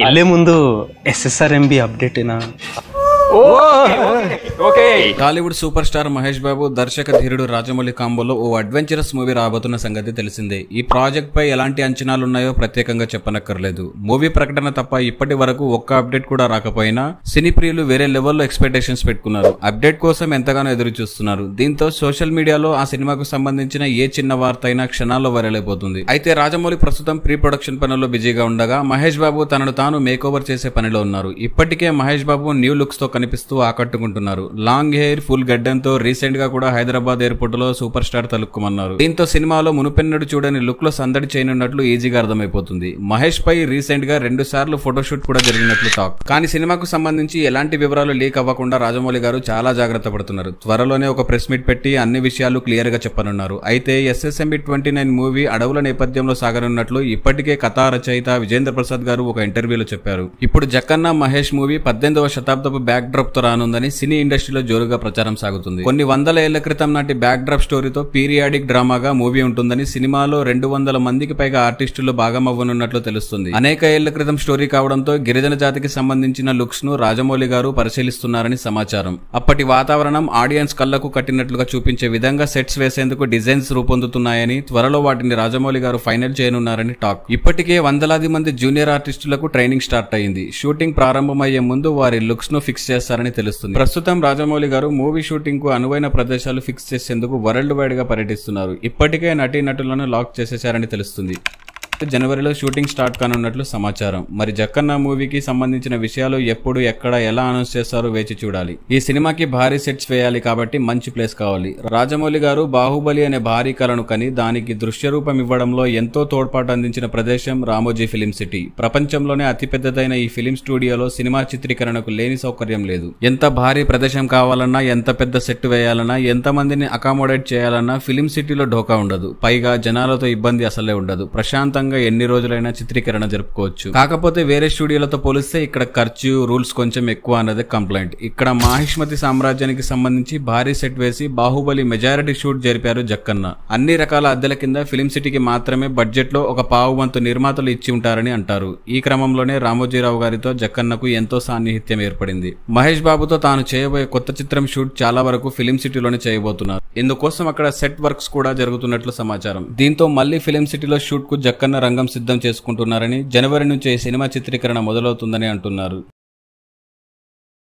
వెళ్ళే ముందు SSRMB update ఏనా? టాలీవుడ్ సూపర్ స్టార్ మహేష్ బాబు దర్శక ధీరుడు రాజమౌళి కాంబోలో ఓ అడ్వెంచరస్ మూవీ రాబోతున్న సంగతి తెలిసిందే. ఈ ప్రాజెక్ట్ పై ఎలాంటి అంచనాలున్నాయో ప్రత్యేకంగా చెప్పనక్కర్లేదు. మూవీ ప్రకటన తప్ప ఇప్పటి వరకు ఒక్క అప్డేట్ కూడా రాకపోయినా సినీ ప్రియులు వేరే లెవెల్లో ఎక్స్పెక్టేషన్స్ పెట్టుకున్నారు. అప్డేట్ కోసం ఎంతగానో ఎదురు చూస్తున్నారు. దీంతో సోషల్ మీడియాలో ఆ సినిమాకు సంబంధించిన ఏ చిన్న వార్త అయినా క్షణాల్లో వైరల్ అయిపోతుంది. అయితే రాజమౌళి ప్రస్తుతం ప్రీ ప్రొడక్షన్ పనుల్లో బిజీగా ఉండగా మహేష్ బాబు తనను తాను మేకోవర్ చేసే పనిలో ఉన్నారు. ఇప్పటికే మహేష్ బాబు న్యూ లుక్స్ తో కనిపిస్తూ ఆకట్టుకుంటున్నారు. లాంగ్ హెయిర్, ఫుల్ గడ్డంతో రీసెంట్ గా కూడా హైదరాబాద్ ఎయిర్పోర్ట్ లో సూపర్ స్టార్ తలుక్కుమన్నారు. దీంతో సినిమాలో మునుపెన్నడు చూడని లుక్ లో సందడి చేయనున్నట్లు ఈజీగా అర్థమైపోతుంది. మహేష్ పై రీసెంట్ గా 2 సార్లు ఫోటోషూట్ కూడా జరిగినట్లు టాక్. కానీ సినిమాకు సంబంధించి ఎలాంటి వివరాలు లీక్ అవ్వకుండా రాజమౌళి గారు చాలా జాగ్రత్త పడుతున్నారు. త్వరలోనే ఒక ప్రెస్ మీట్ పెట్టి అన్ని విషయాలు క్లియర్ గా చెప్పనున్నారు. అయితే SSMB 29 మూవీ అడవుల నేపథ్యంలో సాగనున్నట్లు ఇప్పటికే కథా రచయిత విజేంద్ర ప్రసాద్ గారు ఒక ఇంటర్వ్యూలో చెప్పారు. ఇప్పుడు జక్కన్న మహేష్ మూవీ 18వ శతాబ్దపు బ్యాక్ డ్రాప్ తో రానుందని సినీ ఇండస్ట్రీలో జోరుగా ప్రచారం సాగుతుంది. కొన్ని వందల ఏళ్ల క్రితం నాటి బ్యాక్ డ్రాప్ స్టోరీతో పీరియాడిక్ డ్రామాగా మూవీ ఉంటుందని, సినిమాలో 200 మందికి పైగా ఆర్టిస్టులు భాగమవ్వనున్నట్లు తెలుస్తుంది. అనేక ఏళ్ల క్రితం స్టోరీ కావడంతో గిరిజన జాతికి సంబంధించిన లుక్స్ ను రాజమౌళి గారు పరిశీలిస్తున్నారని సమాచారం. అప్పటి వాతావరణం ఆడియన్స్ కళ్లకు కట్టినట్లుగా చూపించే విధంగా సెట్స్ వేసేందుకు డిజైన్స్ రూపొందుతున్నాయని, త్వరలో వాటిని రాజమౌళి గారు ఫైనల్ చేయనున్నారని టాక్. ఇప్పటికే వందలాది మంది జూనియర్ ఆర్టిస్టులకు ట్రైనింగ్ స్టార్ట్ అయింది. షూటింగ్ ప్రారంభమయ్యే ముందు వారి లుక్స్ ను ఫిక్స్ చేస్తారని తెలుస్తుంది. ప్రస్తుతం రాజమౌళి గారు మూవీ షూటింగ్ కు అనువైన ప్రదేశాలు ఫిక్స్ చేసేందుకు వరల్డ్ వైడ్ గా పర్యటిస్తున్నారు. ఇప్పటికే నటీనటులను లాక్ చేసేశారని తెలుస్తుంది. జనవరిలో షూటింగ్ స్టార్ట్ కానున్నట్లు సమాచారం. మరి జక్కన్న మూవీకి సంబంధించిన విషయాలు ఎప్పుడు, ఎక్కడ, ఎలా అనౌన్స్ చేస్తారో వేచి చూడాలి. ఈ సినిమాకి భారీ సెట్స్ వేయాలి కాబట్టి మంచి ప్లేస్ కావాలి. రాజమౌళి గారు బాహుబలి అనే భారీ కలను కని దానికి దృశ్య రూపం ఇవ్వడంలో ఎంతో తోడ్పాటు అందించిన ప్రదేశం రామోజీ ఫిలిం సిటీ. ప్రపంచంలోనే అతిపెద్దదైన ఈ ఫిలిం స్టూడియోలో సినిమా చిత్రీకరణకు లేని సౌకర్యం లేదు. ఎంత భారీ ప్రదేశం కావాలన్నా, ఎంత పెద్ద సెట్ వేయాలన్నా, ఎంత మందిని అకామిడేట్ చేయాలన్నా ఫిలిం సిటీలో ఢోకా ఉండదు. పైగా జనాలతో ఇబ్బంది అసలే ఉండదు. ప్రశాంతంగా ఎన్ని రోజులైనా చిత్రీకరణ జరుపుకోవచ్చు. కాకపోతే వేరే స్టూడియోలతో పోలిస్తే ఇక్కడ ఖర్చు, రూల్స్ కొంచెం ఎక్కువ అన్నది కంప్లైంట్. ఇక్కడ మాహిష్మతి సామ్రాజ్యానికి సంబంధించి భారీ సెట్ వేసి బాహుబలి మెజారిటీ షూట్ జరిపారు జక్కన్న. అన్ని రకాల అద్దెల కింద ఫిలిం సిటీకి మాత్రమే బడ్జెట్ లో ఒక పావు వంతు నిర్మాతలు ఇచ్చి ఉంటారని అంటారు. ఈ క్రమంలోనే రామోజీరావు గారితో జక్కన్నకు ఎంతో సాన్నిహిత్యం ఏర్పడింది. మహేష్ బాబుతో తాను చేయబోయే కొత్త చిత్రం షూట్ చాలా వరకు ఫిలిం సిటీలోనే చేయబోతున్నారు. ఇందుకోసం అక్కడ సెట్ వర్క్స్ కూడా జరుగుతున్నట్లు సమాచారం. దీంతో మళ్లీ ఫిలిం సిటీలో షూట్ కు జక్కన్న రంగం సిద్ధం చేసుకుంటున్నారని, జనవరి నుంచి ఈ సినిమా చిత్రీకరణ మొదలవుతుందని అంటున్నారు.